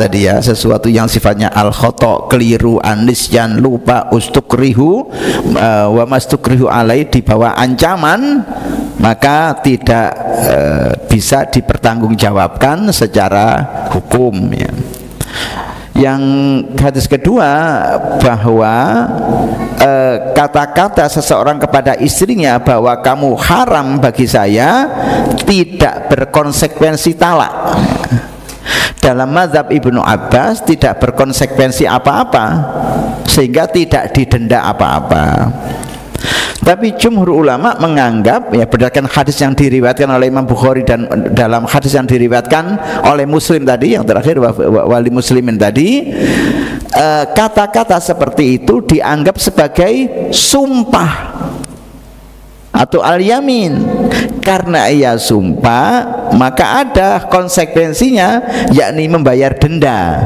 tadi ya, sesuatu yang sifatnya al-khata, keliru, anisyan, lupa, ustukrihu wa mastukrihu alai, di bawah ancaman, maka tidak bisa dipertanggungjawabkan secara hukum ya. Yang hadis kedua, bahwa kata-kata seseorang kepada istrinya bahwa kamu haram bagi saya tidak berkonsekuensi talak. Dalam mazhab Ibnu Abbas tidak berkonsekuensi apa-apa, sehingga tidak didenda apa-apa. Tapi jumhur ulama menganggap ya, berdasarkan hadis yang diriwayatkan oleh Imam Bukhari dan dalam hadis yang diriwayatkan oleh Muslim tadi, yang terakhir wali muslimin tadi, kata-kata seperti itu dianggap sebagai sumpah atau al-yamin. Karena ia sumpah, maka ada konsekuensinya, yakni membayar denda,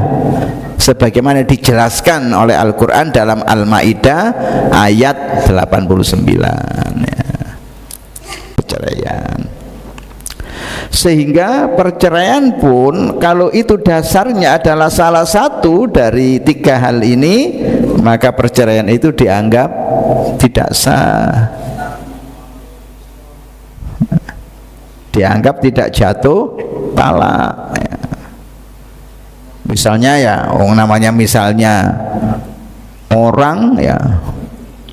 sebagaimana dijelaskan oleh Al-Quran dalam Al-Ma'idah ayat 89 ya. Perceraian. Sehingga perceraian pun kalau itu dasarnya adalah salah satu dari tiga hal ini, maka perceraian itu dianggap tidak sah, dianggap tidak jatuh talak ya. Misalnya ya, namanya misalnya orang ya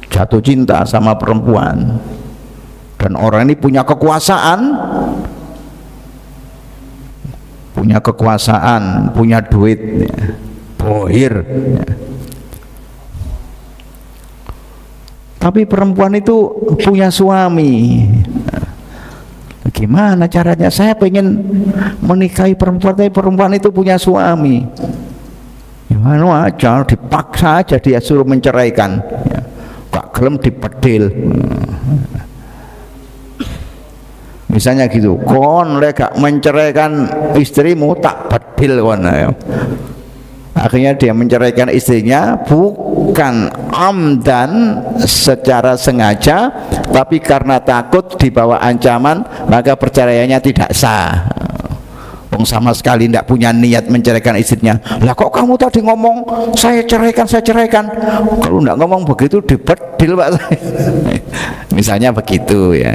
jatuh cinta sama perempuan, dan orang ini punya kekuasaan, punya duit ya, bohir ya. Tapi perempuan itu punya suami. Gimana caranya? Saya pengen menikahi perempuan, tapi perempuan itu punya suami. Gimana aja, dipaksa aja dia suruh menceraikan ya. Gak gelem dipedil. Misalnya gitu, kon lek gak menceraikan istrimu tak pedil kon ya. Akhirnya dia menceraikan istrinya bukan amdan secara sengaja, tapi karena takut dibawa ancaman, maka perceraiannya tidak sah. Sama sekali tidak punya niat menceraikan istrinya. Lah kok kamu tadi ngomong saya ceraikan, saya ceraikan? Kalau tidak ngomong begitu dipedil Pak. Misalnya begitu ya.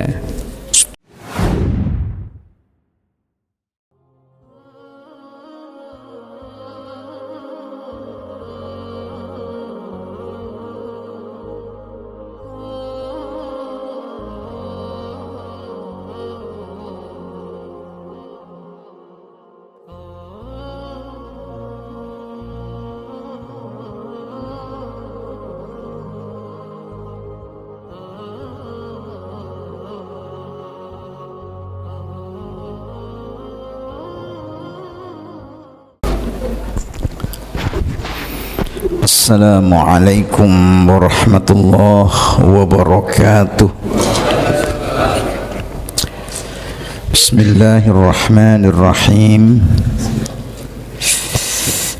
Assalamualaikum warahmatullahi wabarakatuh. Bismillahirrahmanirrahim.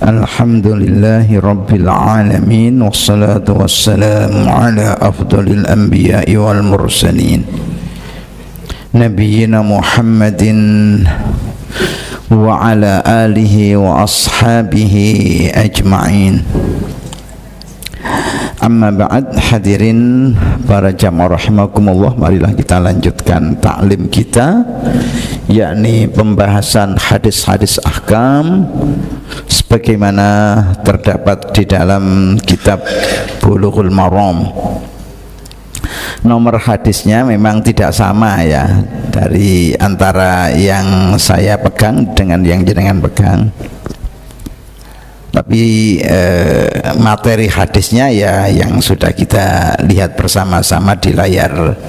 Alhamdulillahi rabbil alamin, wassalatu wassalamu ala afdalil anbiya'i wal mursalin, nabiyyina Muhammadin wa ala alihi wa ashabihi ajma'in. Amma ba'd, hadirin para jamaah rahimakumullah, marilah kita lanjutkan taklim kita, yakni pembahasan hadis-hadis ahkam sebagaimana terdapat di dalam kitab Bulughul Maram. Nomor hadisnya memang tidak sama ya, dari antara yang saya pegang dengan yang jenengan pegang, tapi materi hadisnya ya yang sudah kita lihat bersama-sama di layar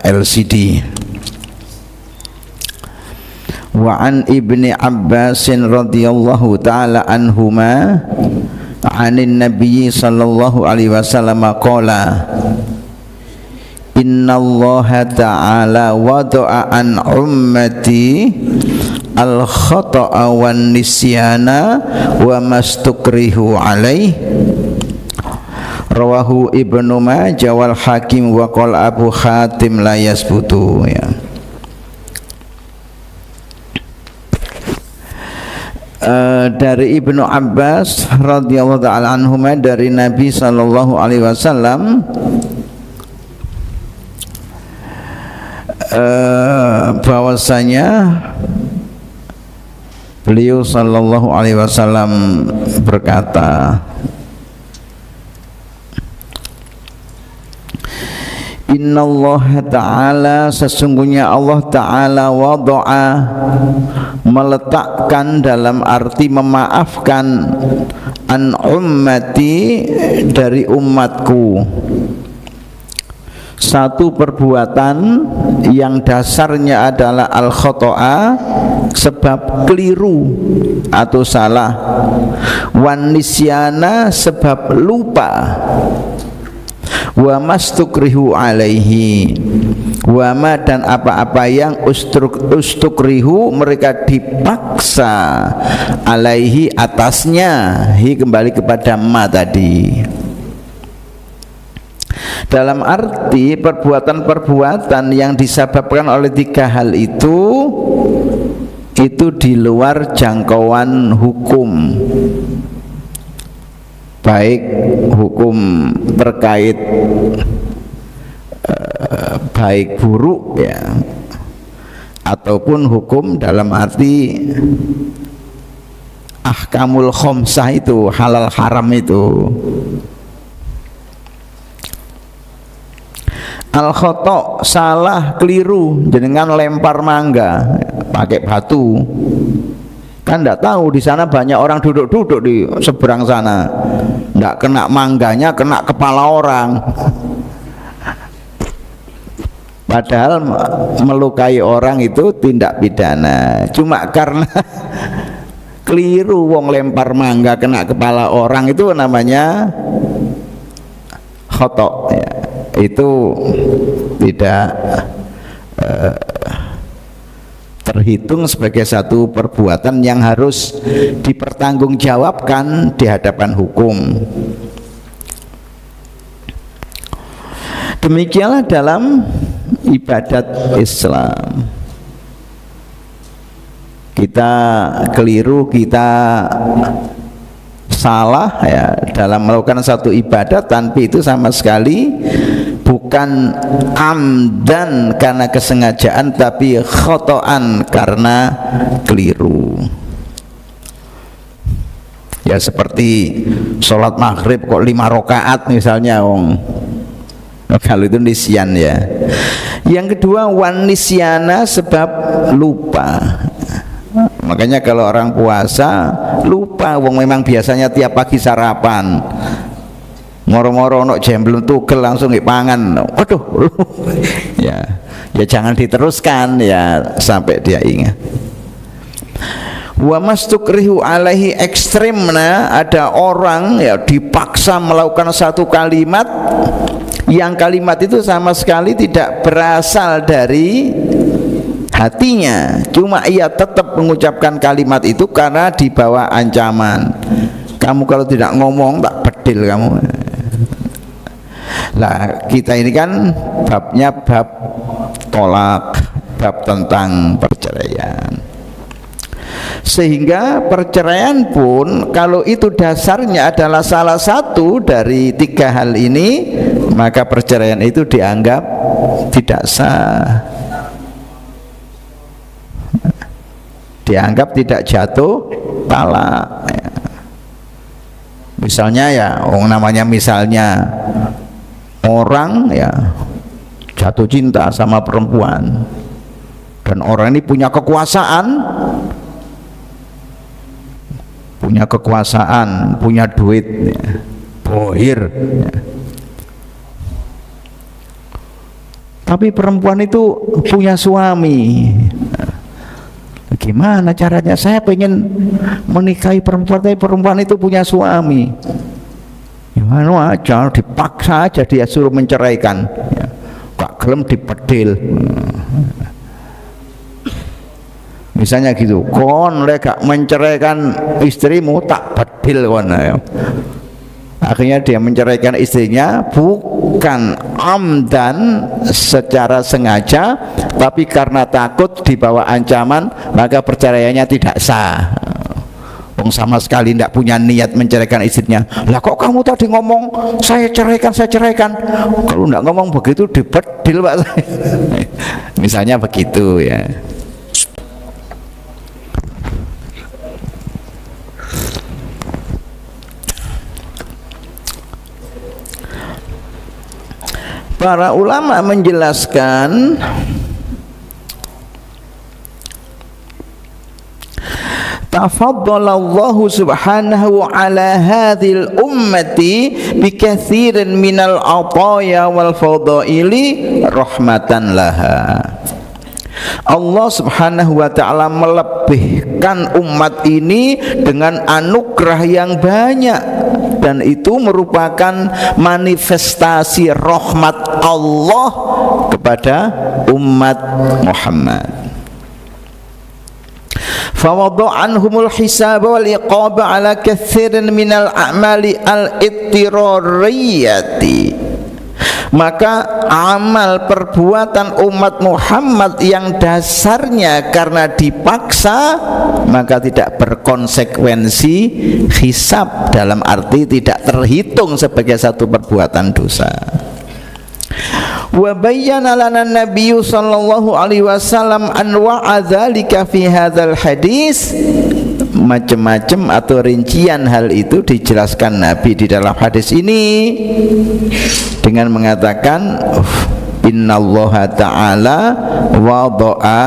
LCD. Wa an Ibni Abbasin radhiyallahu ta'ala anhuma anin Nabi sallallahu alaihi wasallam qala innallaha ta'ala wada'a an ummati al-khata'a wan nisyana wa mastukrihu alaih. Rawahu Ibnu Majah wal Hakim wa qala Abu Hatim la yasbutu ya. dari Ibnu Abbas radhiyallahu ta'ala anhuma dari Nabi sallallahu alaihi wasallam bahwasanya beliau sallallahu alaihi wasallam berkata, Innallaha ta'ala, sesungguhnya Allah ta'ala wada'a, meletakkan dalam arti memaafkan, an ummati, dari umatku, satu perbuatan yang dasarnya adalah al-khoto'a, sebab keliru atau salah, wan nisyana, sebab lupa, wa mastukrihu alaihi, wa ma, dan apa-apa yang ustukrihu, mereka dipaksa, alaihi, atasnya, hi kembali kepada ma tadi, dalam arti perbuatan-perbuatan yang disebabkan oleh tiga hal itu di luar jangkauan hukum, baik hukum terkait baik buruk ya, ataupun hukum dalam arti ahkamul khomsah itu, halal haram itu. Al-khoto, salah, keliru, jenengan lempar mangga pakai batu, kan tidak tahu di sana banyak orang duduk-duduk di seberang sana, tidak kena mangganya, kena kepala orang. Padahal melukai orang itu tindak pidana, cuma karena keliru wong lempar mangga kena kepala orang, itu namanya khoto ya. Itu tidak terhitung sebagai satu perbuatan yang harus dipertanggungjawabkan di hadapan hukum. Demikianlah dalam ibadat Islam. Kita keliru, kita salah ya dalam melakukan satu ibadat, tanpa itu sama sekali bukan amdan karena kesengajaan, tapi khotoan karena keliru. Ya seperti sholat maghrib kok 5 rakaat misalnya, kalau itu nisyan ya. Yang kedua wan nisyana, sebab lupa. Makanya kalau orang puasa lupa, memang biasanya tiap pagi sarapan, moro-moro ono jemblem tugel langsung dipangan, waduh ya jangan diteruskan ya sampai dia ingat. Wa mastukrihu alaihi, ekstrimna, ada orang ya dipaksa melakukan satu kalimat yang kalimat itu sama sekali tidak berasal dari hatinya, cuma ia tetap mengucapkan kalimat itu karena di bawah ancaman, kamu kalau tidak ngomong tak bedil kamu. Lah kita ini kan babnya bab tolak, bab tentang perceraian, sehingga perceraian pun kalau itu dasarnya adalah salah satu dari 3 hal ini, maka perceraian itu dianggap tidak sah, dianggap tidak jatuh talak ya. Misalnya ya namanya misalnya orang ya jatuh cinta sama perempuan, dan orang ini punya kekuasaan, punya duit ya, bohir ya. Tapi perempuan itu punya suami, gimana caranya? Saya pengen menikahi perempuan, tapi perempuan itu punya suami. Gimana aja, dipaksa aja dia suruh menceraikan ya. Gak gelem dipedil. Misalnya gitu, kon lek gak menceraikan istrimu tak bedil kon ya. Akhirnya dia menceraikan istrinya bukan amdan secara sengaja, tapi karena takut dibawa ancaman, maka perceraiannya tidak sah. Wong sama sekali tidak punya niat menceraikan istrinya. Lah kok kamu tadi ngomong saya ceraikan, saya ceraikan? Kalau tidak ngomong begitu dibedil Pak saya. Misalnya begitu ya. Para ulama menjelaskan tafaddalallahu subhanahu ala hadhil ummati bikathirin minal ataya wal fadaili rahmatan laha. Allah subhanahu wa ta'ala melebihkan umat ini dengan anugerah yang banyak, dan itu merupakan manifestasi rahmat Allah kepada umat Muhammad. Fawadha anhumul hisab wal iqab ala katsirin minal a'mali al-ittirariyati. Maka amal perbuatan umat Muhammad yang dasarnya karena dipaksa, maka tidak berkonsekuensi hisab, dalam arti tidak terhitung sebagai satu perbuatan dosa. Wa bayyana lana Nabi sallallahu alaihi wasallam anwa'a dzalika fi hadzal hadis. Macam-macam atau rincian hal itu dijelaskan Nabi di dalam hadis ini dengan mengatakan innallaha ta'ala wada'a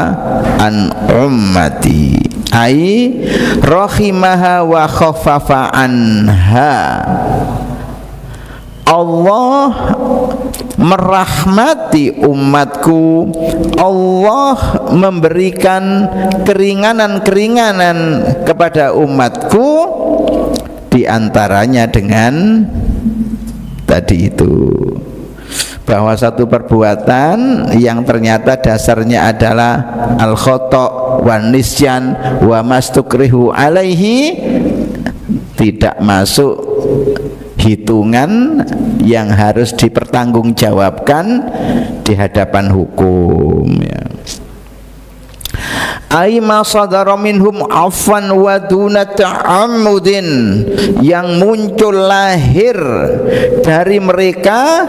an ummati ai rahimaha wa khaffafa anha. Allah merahmati umatku, Allah memberikan keringanan-keringanan kepada umatku, diantaranya dengan tadi itu, bahwa satu perbuatan yang ternyata dasarnya adalah al-khata' wa nisyan wa mastukrihu alaihi tidak masuk hitungan yang harus dipertanggungjawabkan di hadapan hukum ya. Ai ma sadara minhum afwan wa duna ta'ammudin, yang muncul lahir dari mereka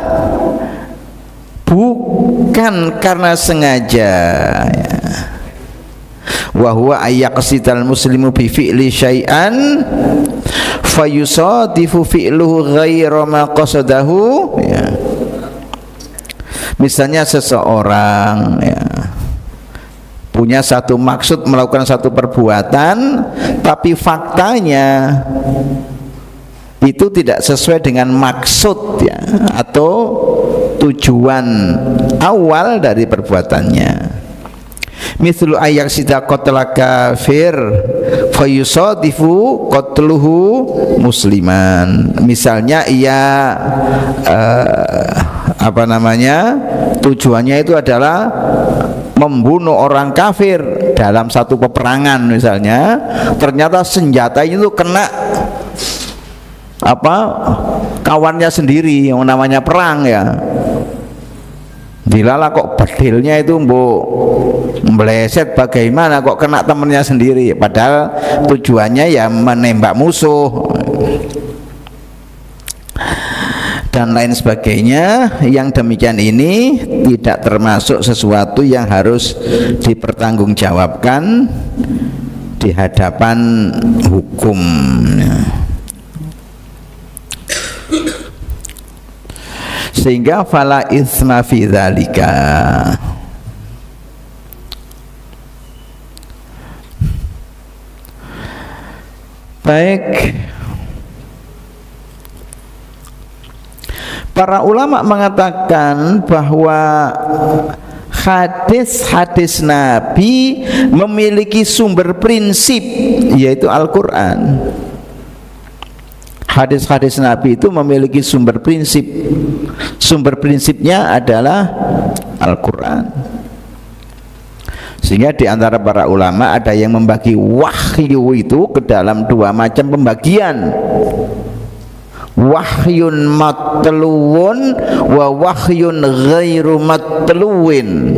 bukan karena sengaja ya. Wa huwa ayyaqsidal muslimu bi fi'li syai'an fayusadifu fi'luhu ghaira ma qasadahu ya. Misalnya seseorang ya, punya satu maksud melakukan satu perbuatan, tapi faktanya itu tidak sesuai dengan maksud ya, atau tujuan awal dari perbuatannya. Mithlu ayak sida qatla kafir fayusadifu qatluhu musliman. Misalnya ia tujuannya itu adalah membunuh orang kafir dalam satu peperangan misalnya, ternyata senjatanya itu kena kawannya sendiri, yang namanya perang ya. Dilala kok bedilnya itu meleset, bagaimana kok kena temennya sendiri, padahal tujuannya ya menembak musuh dan lain sebagainya. Yang demikian ini tidak termasuk sesuatu yang harus dipertanggungjawabkan di hadapan hukum ya. Sehingga fala itsma fi dzalika. Baik, para ulama mengatakan bahwa hadis-hadis Nabi memiliki sumber prinsip, yaitu Al-Quran. Hadis-hadis Nabi itu memiliki sumber prinsip. Sumber prinsipnya adalah Al-Quran. Sehingga di antara para ulama ada yang membagi wahyu itu ke dalam dua macam pembagian. Wahyun matluun wa wahyun ghairu matluin.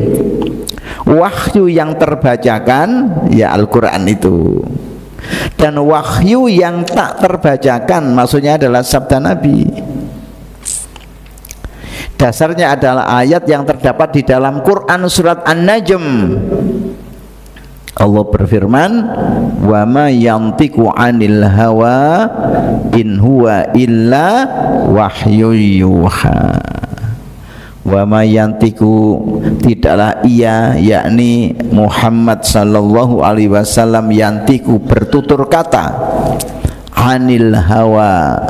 Wahyu yang terbacakan ya Al-Quran itu. dan wahyu yang tak terbacakan, maksudnya adalah sabda Nabi. Dasarnya adalah ayat yang terdapat di dalam Quran surat An-Najm. Allah berfirman, wa ma yantiqu 'anil hawa in huwa illa wahyu yuha. Wa ma yantiqu, tidaklah ia, yakni Muhammad sallallahu alaihi wasallam, yantiqu bertutur kata, 'anil hawa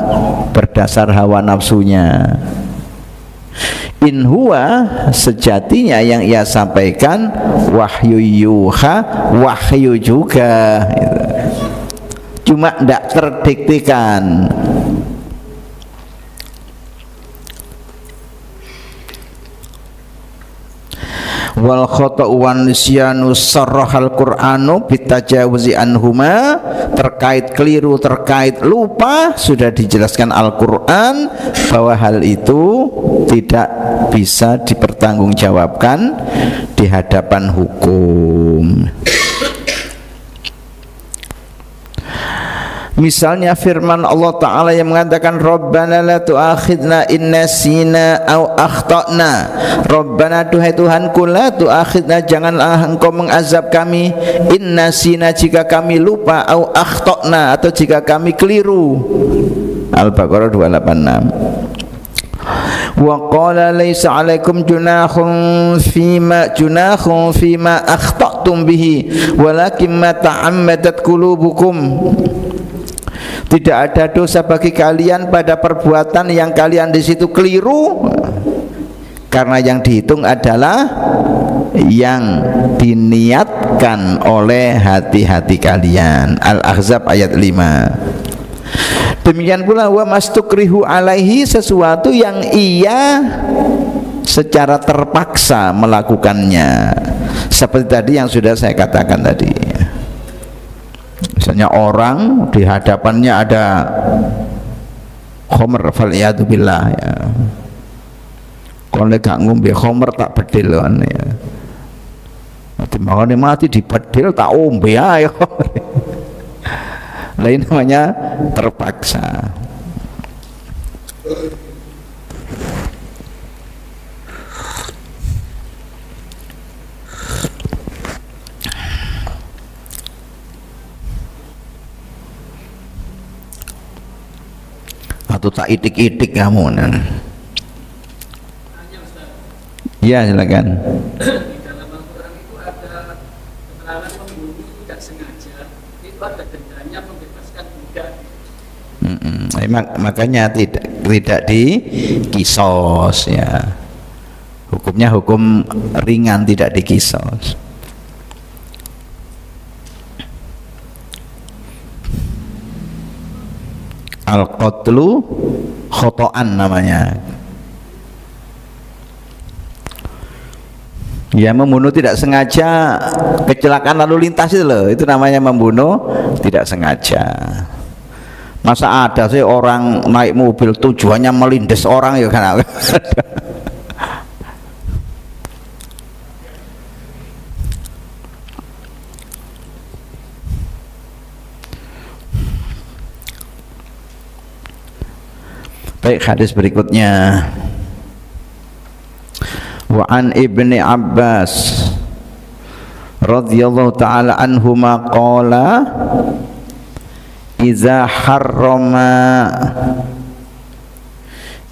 berdasar hawa nafsunya. In huwa, sejatinya yang ia sampaikan, wahyu yuha, wahyu juga, cuma tidak terdiktikan. Wal khata'u wan nisyanu sarrahal Qur'anu bitajawuzi anhuma, terkait keliru, terkait lupa sudah dijelaskan Al-Qur'an bahwa hal itu tidak bisa dipertanggungjawabkan di hadapan hukum. Misalnya firman Allah Ta'ala yang mengatakan, Rabbana la tu'akhidna in nasina au akhta'na. Rabbana, duhai Tuhanku, la tu'akhidna, janganlah engkau mengazab kami, in nasina, jika kami lupa, au akhta'na, atau jika kami keliru. Al-Baqarah 286. Wa qala laisa 'alaikum junahun fima akhta'tum bihi walakin ma ta'ammadat qulubukum. Tidak ada dosa bagi kalian pada perbuatan yang kalian di situ keliru, karena yang dihitung adalah yang diniatkan oleh hati-hati kalian. Al-Ahzab ayat 5. Demikian pula wa mastukrihu alaihi, sesuatu yang ia secara terpaksa melakukannya, seperti tadi yang sudah saya katakan tadi. Misalnya orang di hadapannya ada khomer, faliyadu billah, ya. Kalau gak ngombe khomer tak bedil kan, ya. Mati di bedil tak ombe ayo. Lain namanya terpaksa. Atau tak itik-itik kamu. Ya, silakan. Di dalam Al-Quran itu ada keterangan membunuh tidak sengaja, itu ada dendanya, membebaskan budak. Makanya tidak dikisos, ya. Hukumnya hukum ringan, tidak dikisos. Al-qatlu khotoan namanya. Ya, membunuh tidak sengaja, kecelakaan lalu lintas itu loh, itu namanya membunuh tidak sengaja. Masa ada sih orang naik mobil tujuannya melindas orang, ya kan? Baik, hadis berikutnya. Wa an Ibni Abbas radhiyallahu ta'ala anhuma qala iza harrama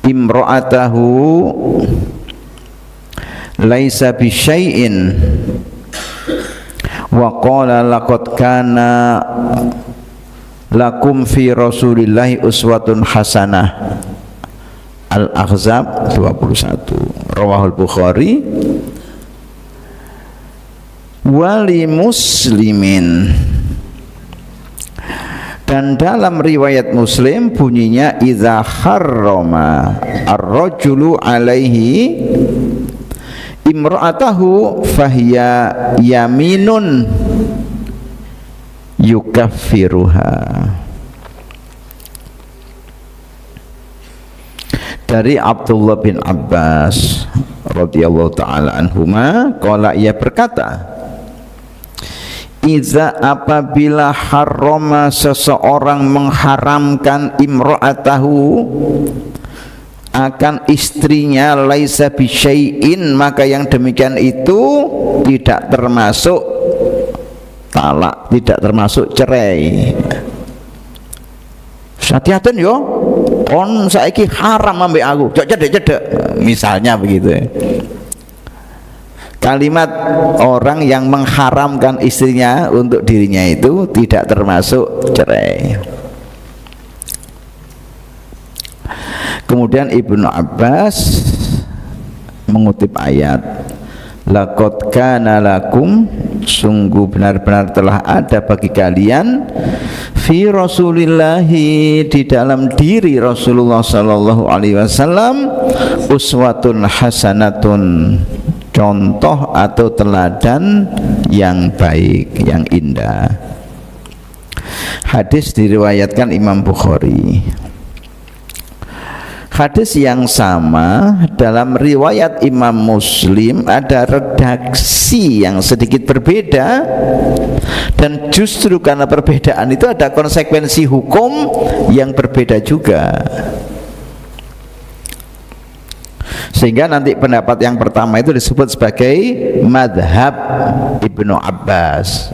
imra'atahu laisa bi syai'in wa qala laqad kana lakum fi rasulillahi uswatun hasanah. Al-Ahzab 21. Rawahul Bukhari wali muslimin. Dan dalam riwayat Muslim bunyinya idza harrama ar-rajulu alaihi imra'atahu fahiya yaminun yukaffiruha. Dari Abdullah bin Abbas radhiyallahu ta'ala anhuma qala, ia berkata, Iza apabila harrama seseorang mengharamkan imra'atahu akan istrinya laisa bisyai'in, maka yang demikian itu tidak termasuk talak, tidak termasuk cerai. Hati-hati yo, kon saiki haram ambek aku, cedek-cedek misalnya begitu. Kalimat orang yang mengharamkan istrinya untuk dirinya itu tidak termasuk cerai. Kemudian Ibnu Abbas mengutip ayat, laqad kana lakum, sungguh benar-benar telah ada bagi kalian fi Rasulillahi, di dalam diri Rasulullah sallallahu alaihi wasallam, uswatun hasanatun, contoh atau teladan yang baik, yang indah. Hadis diriwayatkan Imam Bukhari. Hadis yang sama dalam riwayat Imam Muslim ada redaksi yang sedikit berbeda, dan justru karena perbedaan itu ada konsekuensi hukum yang berbeda juga. Sehingga nanti pendapat yang pertama itu disebut sebagai madhab Ibnu Abbas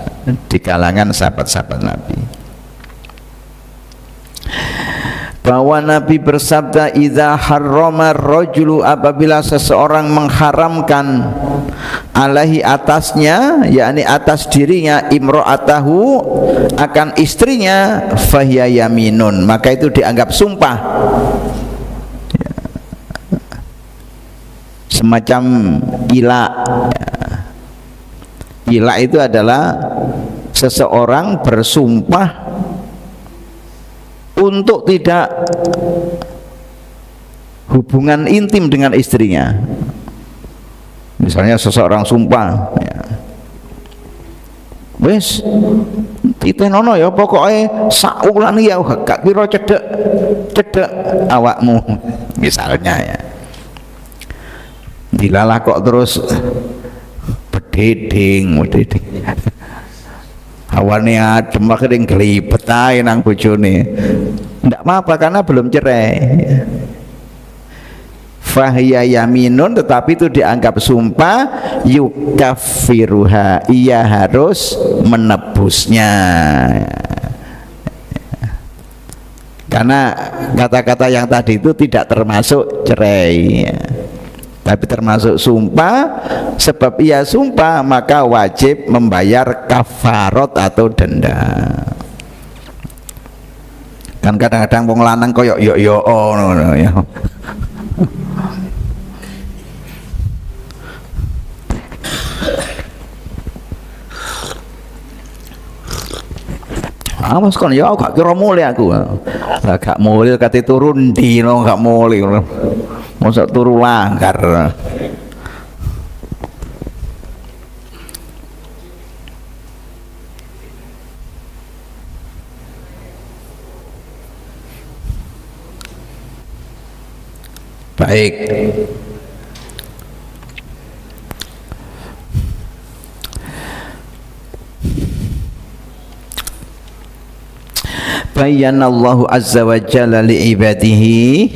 di kalangan sahabat-sahabat Nabi, bahwa Nabi bersabda, idza harrama rajulu, apabila seseorang mengharamkan alaihi atasnya, yakni atas dirinya, imra'atahu akan istrinya, fahiya yaminun, maka itu dianggap sumpah. Semacam ila. Ila itu adalah seseorang bersumpah untuk tidak hubungan intim dengan istrinya. Misalnya seseorang sumpah, ya, wes titenono ya pokoknya saulan ya gak kira cedek awakmu, misalnya ya. Dilalah kok terus bededing hawane adem akhirnya ngelibet ae nang bojone, ndak apa-apa karena belum cerai. Fahiya yaminun, tetapi itu dianggap sumpah, yukaffiruha, ia harus menebusnya. Karena kata-kata yang tadi itu tidak termasuk cerai, tapi termasuk sumpah. Sebab ia sumpah, maka wajib membayar kafarat atau denda. Kan kadang-kadang wong lanang koyok yo ngono ya. Awas kon ya gak kira mulih aku. Lah gak mulih kate turun dino gak mulih. Mosok turu langgar. Baik. Bayyanallahu azza wa jalla li'ibadihi,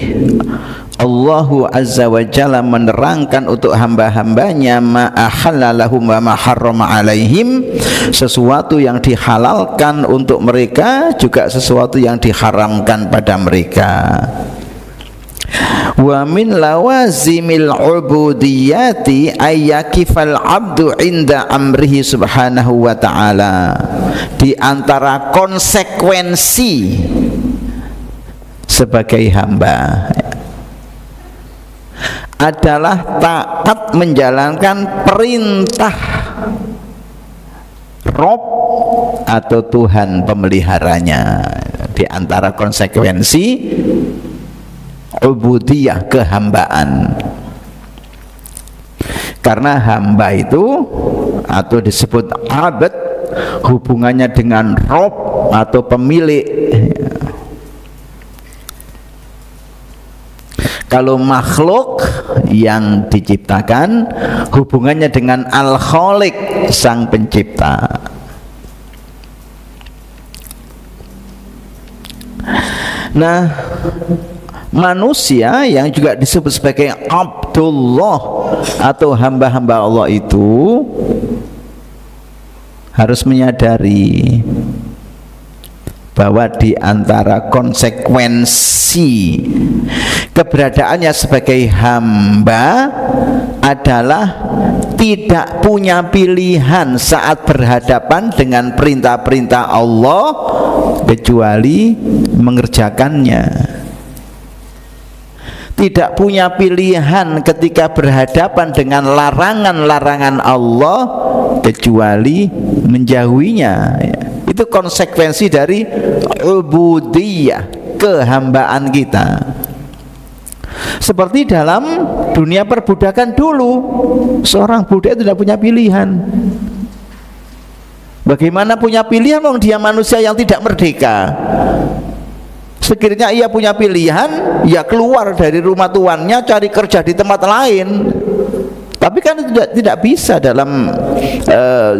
Allahu azza wa jalla menerangkan untuk hamba-hambanya, ma'ahallalahum wa maharrama alaihim, sesuatu yang dihalalkan untuk mereka, juga sesuatu yang diharamkan pada mereka. Wa min lawazimil ubudiyati ayyakifal abdu inda amrihi subhanahu wa ta'ala, di antara konsekuensi sebagai hamba adalah taat menjalankan perintah Rob atau Tuhan pemeliharanya. Di antara konsekuensi ubudiyah, kehambaan. Karena hamba itu atau disebut abad, hubungannya dengan Rob atau pemilik. Kalau makhluk yang diciptakan, hubungannya dengan Al-Khaliq, sang pencipta. Nah, manusia yang juga disebut sebagai Abdullah atau hamba-hamba Allah itu harus menyadari bahwa di antara konsekuensi keberadaannya sebagai hamba adalah tidak punya pilihan saat berhadapan dengan perintah-perintah Allah kecuali mengerjakannya. Tidak punya pilihan ketika berhadapan dengan larangan-larangan Allah kecuali menjauhinya. Itu konsekuensi dari ubudiyah, kehambaan kita. Seperti dalam dunia perbudakan dulu, seorang budak tidak punya pilihan. Bagaimana punya pilihan wong dia manusia yang tidak merdeka? Sekiranya ia punya pilihan, ya keluar dari rumah tuannya cari kerja di tempat lain. Tapi kan tidak bisa dalam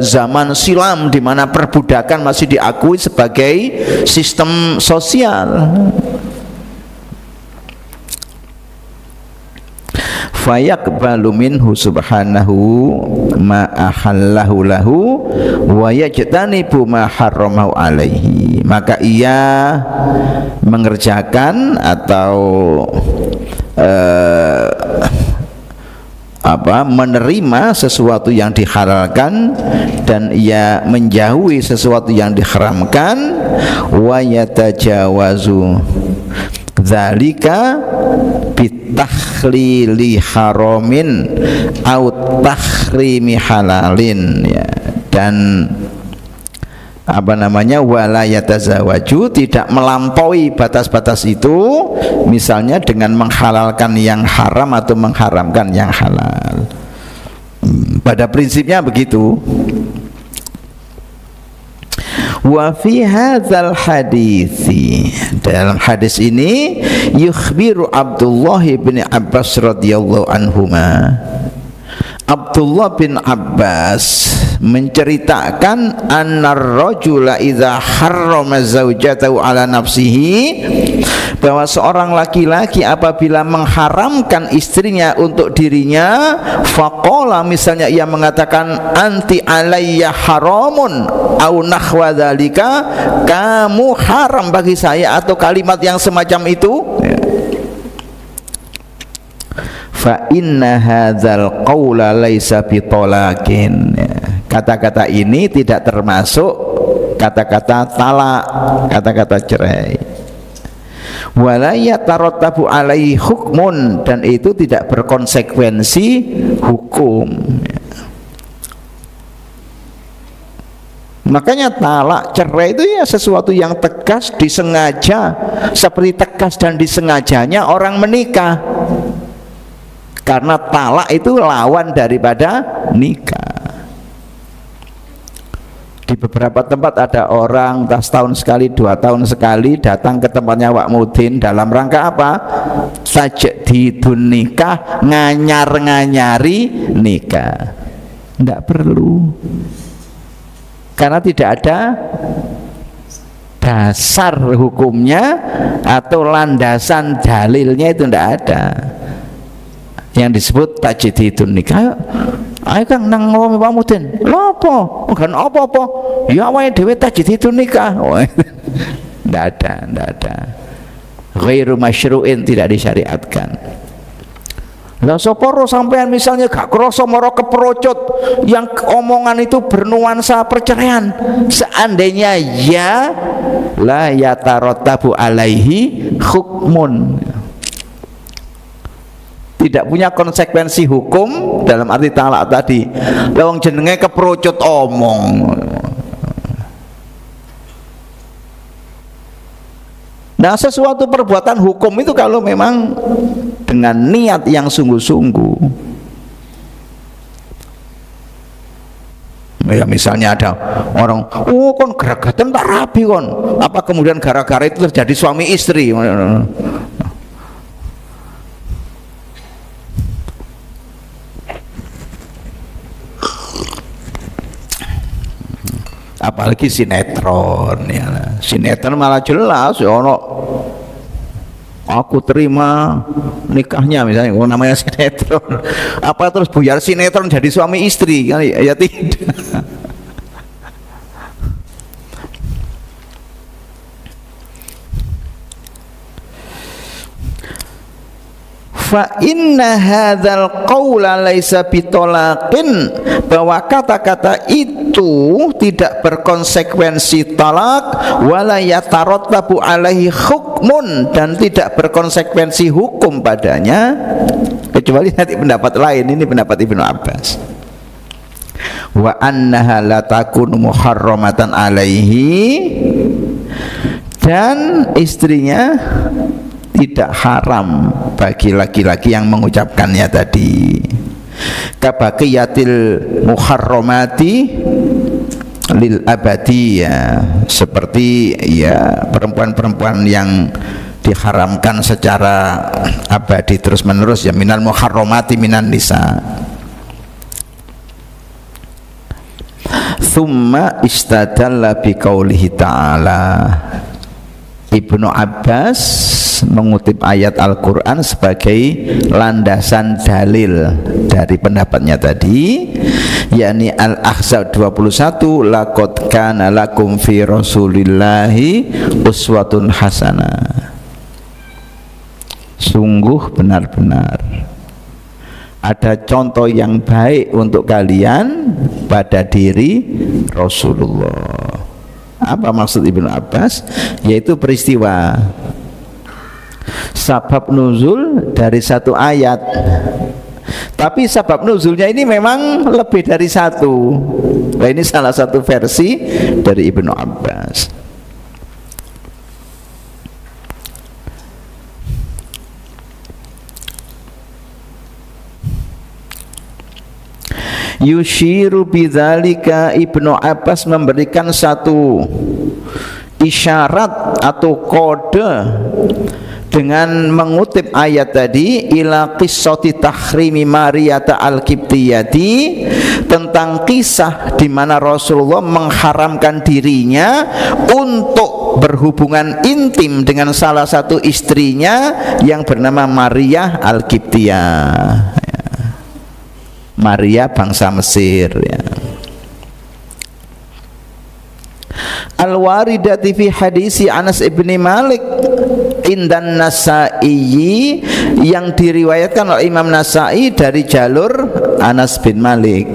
zaman silam di mana perbudakan masih diakui sebagai sistem sosial. Fayaqbalu minhu subhanahu ma ahallahu lahu wa yajtanibu ma harramahu alaihi. Maka ia mengerjakan atau menerima sesuatu yang dihalalkan dan ia menjauhi sesuatu yang diharamkan. Wa yatajawazu dzalika bitakhlili haramin au takhrimi halalin, ya. Dan wala yatazawaju, tidak melampaui batas-batas itu, misalnya dengan menghalalkan yang haram atau mengharamkan yang halal. Pada prinsipnya begitu. Wa fi hadzal hadisi, dalam hadis ini yukhbiru Abdullah bin Abbas radhiyallahu anhuma, Abdullah bin Abbas menceritakan annar rajula idza harrama zaujatahu ala nafsihi, bahwa seorang laki-laki apabila mengharamkan istrinya untuk dirinya, faqala, misalnya ia mengatakan anti alayya haramun au nahwa dzalika, kamu haram bagi saya, atau kalimat yang semacam itu, fa inna hadzal qaula laisa bitolakin. Kata-kata ini tidak termasuk kata-kata talak, kata-kata cerai. Wala yatarattabu alaihi hukmun, dan itu tidak berkonsekuensi hukum. Makanya talak, cerai itu ya sesuatu yang tegas, disengaja, seperti tegas dan disengajanya orang menikah. Karena talak itu lawan daripada nikah. Di beberapa tempat ada orang entah setahun sekali, 2 tahun sekali datang ke tempatnya Wak Mudin dalam rangka apa? Tajdidun nikah, nganyar-nganyari nikah. Tidak perlu, karena tidak ada dasar hukumnya atau landasan dalilnya, itu tidak ada yang disebut tajdidun nikah. Ayo Kang nang ngomong Pak Mudin, lho apa? Bukan apa-apa. Ya awake dhewe tajdidun nikah. Ndak ada. Ghairu masyru'in, tidak disyariatkan. Lah sapa ro sampean misalnya gak krasa mara keprocot yang omongan itu bernuansa perceraian. Seandainya ya la yatarattabu alaihi hukmun, tidak punya konsekuensi hukum dalam arti talak tadi. Lawang jenenge keprocot omong. Nah, sesuatu perbuatan hukum itu kalau memang dengan niat yang sungguh-sungguh, ya misalnya ada orang, oh kon geragatan tak rapi kon, apa kemudian gara-gara itu terjadi suami istri. Apalagi sinetron, ya. Sinetron malah jelas ya ono aku terima nikahnya misalnya, namanya sinetron. Apa terus buyar sinetron jadi suami istri kan? Ya tidak. Fa inna hadzal qaula laisa bitolaqin, bahwa kata-kata itu tidak berkonsekuensi talak, wala yatarattabu alaihi hukmun, dan tidak berkonsekuensi hukum padanya, kecuali nanti pendapat lain. Ini pendapat Ibnu Abbas. Wa annaha la takunu muharramatan alaihi, dan istrinya tidak haram bagi laki-laki yang mengucapkannya tadi. Kabaqiyatil muharramati lil abadi, ya, seperti ya perempuan-perempuan yang diharamkan secara abadi terus menerus, ya, minal muharramati minan nisa. Thumma istadalla biqaulihi ta'ala. Ibnu Abbas mengutip ayat Al-Quran sebagai landasan dalil dari pendapatnya tadi, yakni Al-Ahzab 21, laqad kana lakum fi rasulillahi uswatun hasanah. Sungguh benar-benar ada contoh yang baik untuk kalian pada diri Rasulullah. Apa maksud Ibnu Abbas? Yaitu peristiwa sabab nuzul dari satu ayat, tapi sabab nuzulnya ini memang lebih dari satu. Nah, ini salah satu versi dari Ibnu Abbas. Yushiru bidzalika, Ibnu Abbas memberikan satu isyarat atau kode dengan mengutip ayat tadi, ila qissati tahrimi Mariyata al-Qibtiyati, tentang kisah di mana Rasulullah mengharamkan dirinya untuk berhubungan intim dengan salah satu istrinya yang bernama Maria al-Qibtiyah, Maria bangsa Mesir, ya. Al-waridati fi hadisi Anas ibni Malik indan Nasa'i, yang diriwayatkan oleh Imam Nasa'i dari jalur Anas bin Malik,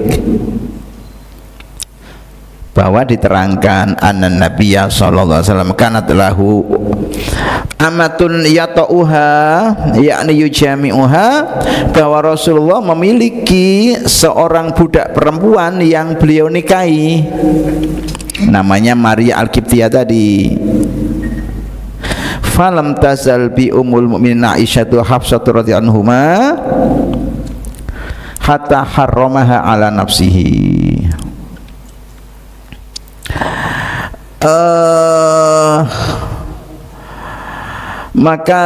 bahwa diterangkan anna Nabiyya sallallahu alaihi wasallam kanat lahu amatun yata'uha, yakni yujami'uha, bahwa Rasulullah memiliki seorang budak perempuan yang beliau nikahi, namanya Maria al-Qibtiyah tadi. Falam tazal bi ummul mukminin Aisyah Hafsah radhiyallahu anhuma hatta harramaha ala nafsihi. Maka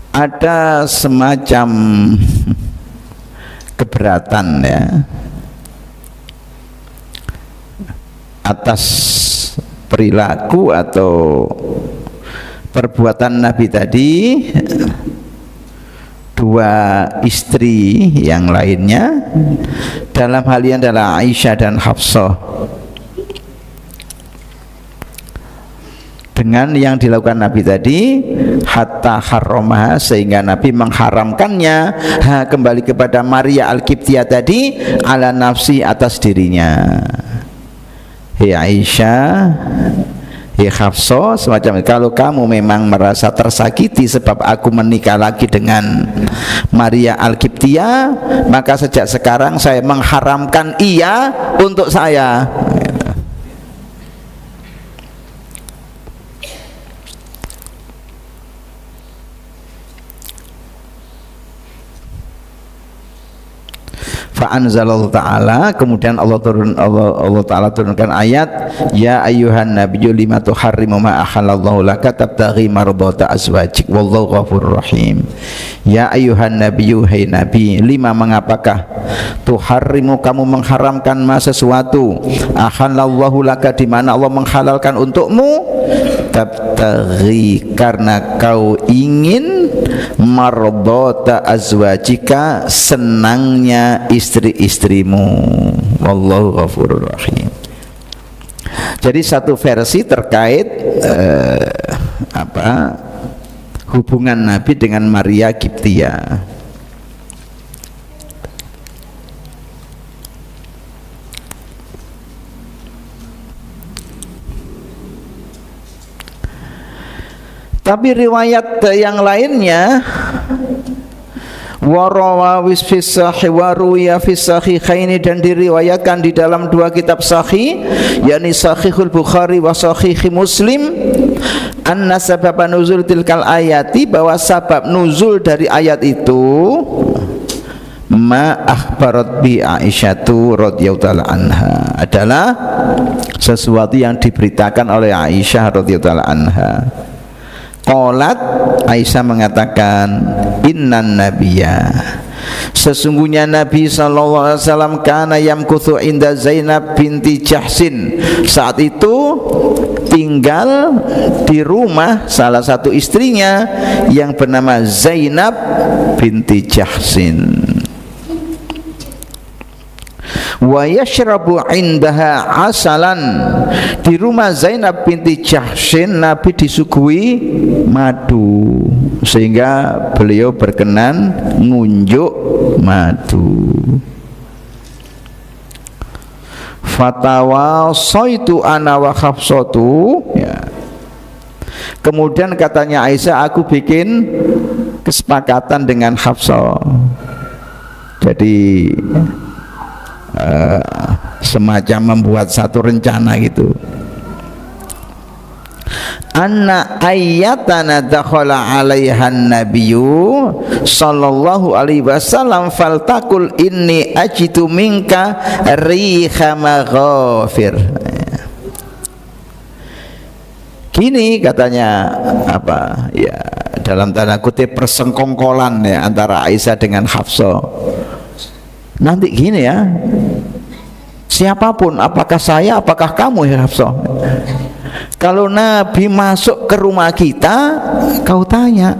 ada semacam keberatan, ya, atas perilaku atau perbuatan Nabi tadi, dua istri yang lainnya, dalam hal ini adalah Aisyah dan Hafsah, dengan yang dilakukan Nabi tadi, hatta harramaha, sehingga Nabi mengharamkannya, kembali kepada Maria al-Qibtiyah tadi, ala nafsi, atas dirinya. Hei Aisyah, hei Hafsah, semacam itu, kalau kamu memang merasa tersakiti sebab aku menikah lagi dengan Maria al-Qibtiyah, maka sejak sekarang saya mengharamkan ia untuk saya. Fa Fa anzalallahu ta'ala, kemudian Allah Ta'ala turunkan ayat, ya ayyuhan nabiyyu lima tuharrimu ma ahallallahu laka tabtaghi mardhata azwajik wallahu ghafurur rahim. Ya ayyuhan nabiyyu, hai nabi, lima mengapakah tuharrimu kamu mengharamkan ma sesuatu ahallallahu laka di mana Allah menghalalkan untukmu, tabtaghi karena kau ingin mardhata azwajika senangnya istri-istrimu wallahu ghafurur rahim. Jadi satu versi terkait hubungan Nabi dengan Maria Kiptia. Tapi riwayat yang lainnya warawawis fisahih waruya fisahikhaini, dan diriwayatkan di dalam dua kitab sahih, yakni Sahihul Bukhari wa Sahih Muslim, anna sabab nuzul tilkal ayati, bahwa sabab nuzul dari ayat itu ma akhbarat bi Aisyatu radhiyallahu anha, adalah sesuatu yang diberitakan oleh Aisyah radhiyallahu anha. Qalat, Aisyah mengatakan, innan nabiyya, sesungguhnya Nabi SAW kana yamkuthu inda Zainab binti Jahsin, saat itu tinggal di rumah salah satu istrinya yang bernama Zainab binti Jahsin. Wa yashrabu indaha asalan, di rumah Zainab binti Jahsin Nabi disuguhi madu, sehingga beliau berkenan ngunjuk madu. Fatawasaitu ana wa Hafsatu, ya. Kemudian katanya Aisyah, aku bikin kesepakatan dengan Hafsah. Jadi semacam membuat satu rencana gitu. Anna ayyatana dakhala 'alaihan nabiyyu sallallahu alaihi wasallam faltaqul inni ajidu minka riha maghafir. Gini katanya, apa ya, dalam tanda kutip persengkongkolan ya antara Aisyah dengan Hafsah. Nanti gini ya, siapapun, apakah saya, apakah kamu ya Hafsah, kalau Nabi masuk ke rumah kita, kau tanya,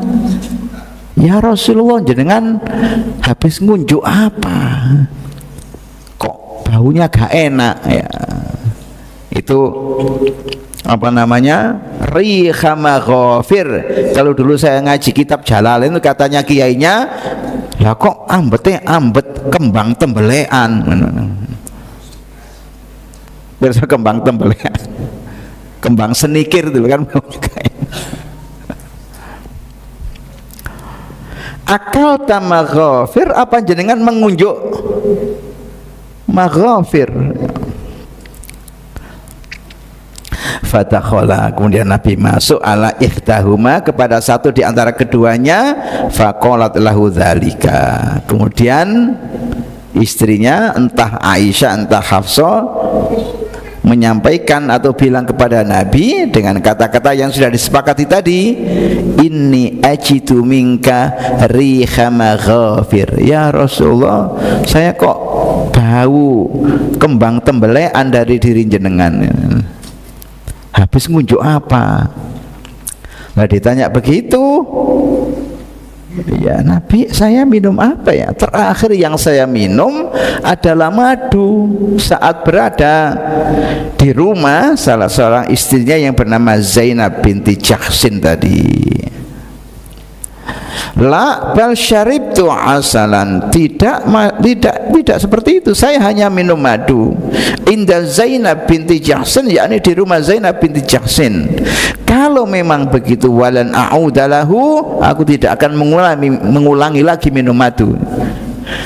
ya Rasulullah, jenengan habis ngunjuk apa, kok baunya gak enak ya. Itu apa namanya, riha maghafir. Kalau dulu saya ngaji kitab Jalalain itu katanya kiainya, ya kok ambetnya ambet kembang tembelean. Biasa kembang tembelean, kembang senikir dulu kan. Akal tamaghafir, apa jenengan mengunjuk maghafir. Fatakhola, kemudian Nabi masuk ala ikhtahuma, kepada satu di antara keduanya. Faqalat lahu dzalika, kemudian istrinya, entah Aisyah entah Hafsah, menyampaikan atau bilang kepada Nabi dengan kata-kata yang sudah disepakati tadi, inni ajidu minka riha maghafir, ya Rasulullah, saya kok bau kembang tembelean dari diri jenengan. Habis ngunjuk apa? Nah, ditanya begitu, ya Nabi, saya minum apa ya? Terakhir yang saya minum adalah madu saat berada di rumah salah seorang istrinya yang bernama Zainab binti Jahsin tadi. La bal syaribtu asalan, tidak seperti itu, saya hanya minum madu inda Zainab binti Jahsin, yakni di rumah Zainab binti Jahsin. Kalau memang begitu, walan a'udalahu, aku tidak akan mengulangi lagi minum madu.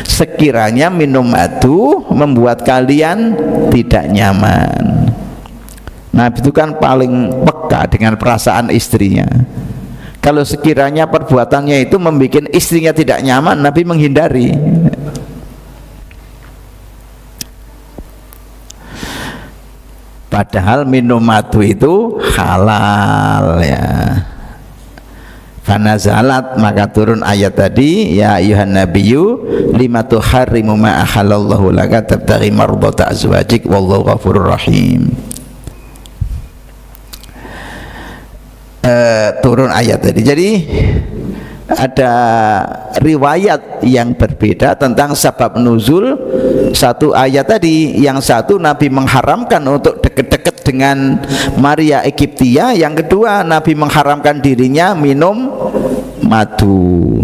Sekiranya minum madu membuat kalian tidak nyaman. Nabi itu kan paling peka dengan perasaan istrinya. Kalau sekiranya perbuatannya itu membuat istrinya tidak nyaman, Nabi menghindari. Padahal minum madu itu halal ya. Fanazalat, maka turun ayat tadi, ya ayuhan nabiyyu lima tuharrimu ma ahallallahu laka tabtaghi mardata azwajik wallahu ghafurur rahim. Turun ayat tadi. Jadi ada riwayat yang berbeda tentang sebab nuzul satu ayat tadi. Yang satu Nabi mengharamkan untuk dekat-dekat dengan Maria Egyptia, yang kedua Nabi mengharamkan dirinya minum madu.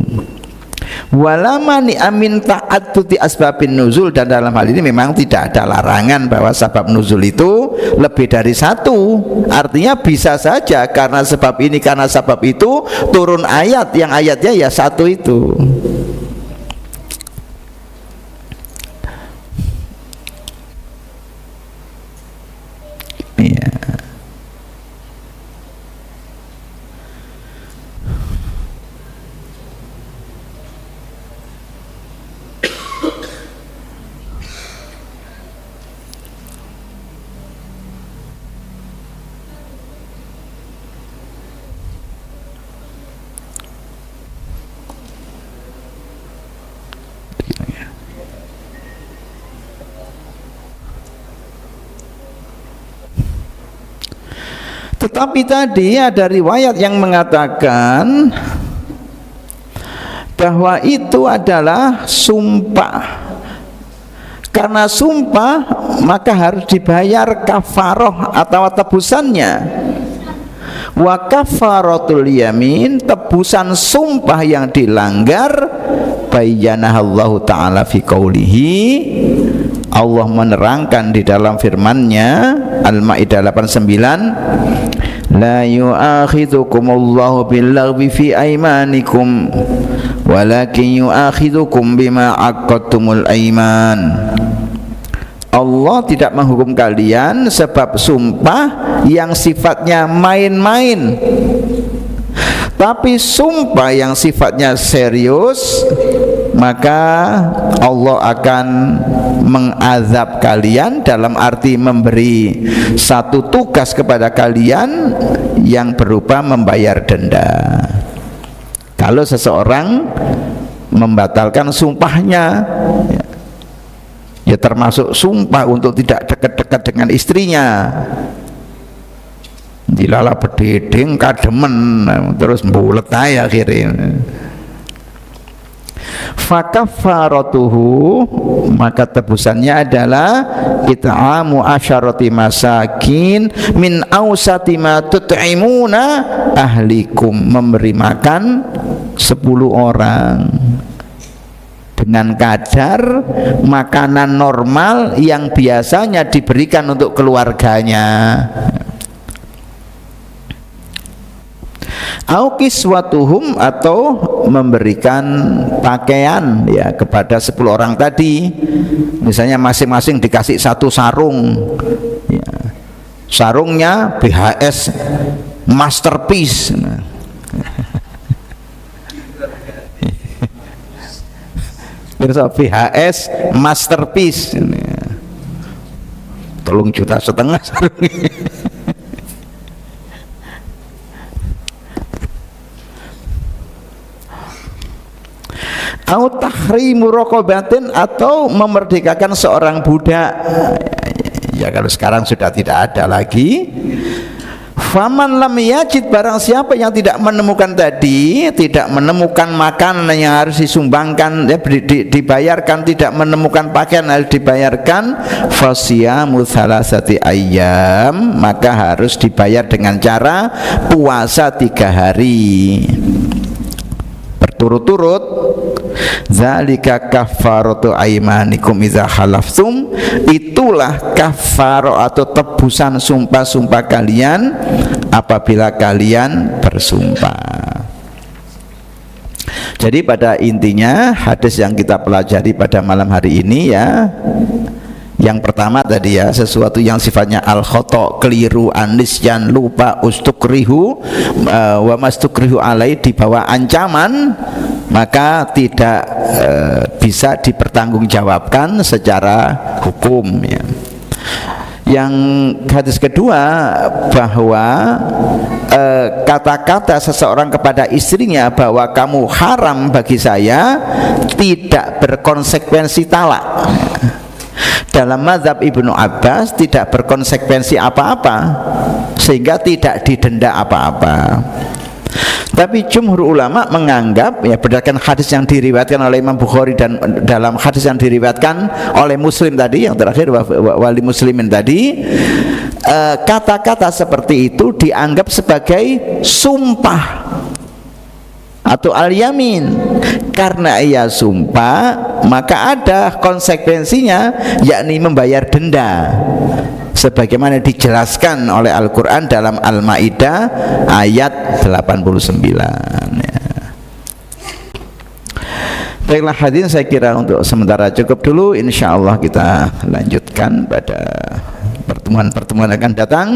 Walamani amin ta'adduti asbabin nuzul, dan dalam hal ini memang tidak ada larangan bahwa sebab nuzul itu lebih dari satu. Artinya bisa saja karena sebab ini, karena sebab itu turun ayat yang ayatnya ya satu itu. Iya. Tetapi tadi ada riwayat yang mengatakan bahwa itu adalah sumpah. Karena sumpah maka harus dibayar kafaroh atau tebusannya. Wa kafaratul yamin, tebusan sumpah yang dilanggar, bayyanahallahu ta'ala fi qaulihi, Allah menerangkan di dalam firman-Nya Al-Maidah 89, la yu'akhidhukumullahu billaghwi fi aymanikum walakin yu'akhidhukum bima 'aqadtumul aiman. Allah tidak menghukum kalian sebab sumpah yang sifatnya main-main, tapi sumpah yang sifatnya serius maka Allah akan mengazab kalian, dalam arti memberi satu tugas kepada kalian yang berupa membayar denda. Kalau seseorang membatalkan sumpahnya, ya termasuk sumpah untuk tidak dekat-dekat dengan istrinya, dilala bededeng kademen terus mbulet ae akhirnya. Fakaffaratuhu, maka tebusannya adalah it'amu asyarati masakin min ausati ma tut'imuna ahlikum, memberi makan 10 orang dengan kadar makanan normal yang biasanya diberikan untuk keluarganya. Au kiswatuhum, atau memberikan pakaian ya kepada 10 orang tadi. Misalnya masing-masing dikasih satu sarung ya. Sarungnya BHS Masterpiece. BHS Masterpiece 3,5 juta sarungnya. Au tahrimu raqabatin, atau memerdekakan seorang budak. Ya kalau sekarang sudah tidak ada lagi. Faman lam yajid, barang siapa yang tidak menemukan tadi, tidak menemukan makanan yang harus disumbangkan, dibayarkan, tidak menemukan pakaian harus dibayarkan, fasyamu thalathati ayyam, maka harus dibayar dengan cara puasa 3 hari berturut-turut. Zalika kafaratu aimanikum idza halaftum, itulah kafaro atau tebusan sumpah-sumpah kalian apabila kalian bersumpah. Jadi pada intinya hadis yang kita pelajari pada malam hari ini ya, yang pertama tadi ya, sesuatu yang sifatnya al-khata, keliru, anisyan, lupa, ustukrihu wa mastukrihu alai, di bawah ancaman, maka tidak bisa dipertanggungjawabkan secara hukum ya. Yang hadis kedua, bahwa kata-kata seseorang kepada istrinya bahwa kamu haram bagi saya tidak berkonsekuensi talak. Dalam mazhab Ibnu Abbas tidak berkonsekuensi apa-apa, sehingga tidak didenda apa-apa. Tapi jumhur ulama menganggap, ya berdasarkan hadis yang diriwayatkan oleh Imam Bukhari dan dalam hadis yang diriwayatkan oleh Muslim tadi, yang terakhir wali muslimin tadi, kata-kata seperti itu dianggap sebagai sumpah atau al-yamin. Karena ia sumpah, maka ada konsekuensinya, yakni membayar denda, sebagaimana dijelaskan oleh Al-Quran dalam Al-Ma'idah ayat 89 ya. Baiklah hadirin, saya kira untuk sementara cukup dulu. Insya Allah kita lanjutkan pada pertemuan-pertemuan akan datang.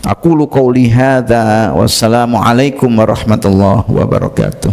Aqulu qawli hadza wassalamu alaikum warahmatullahi wabarakatuh.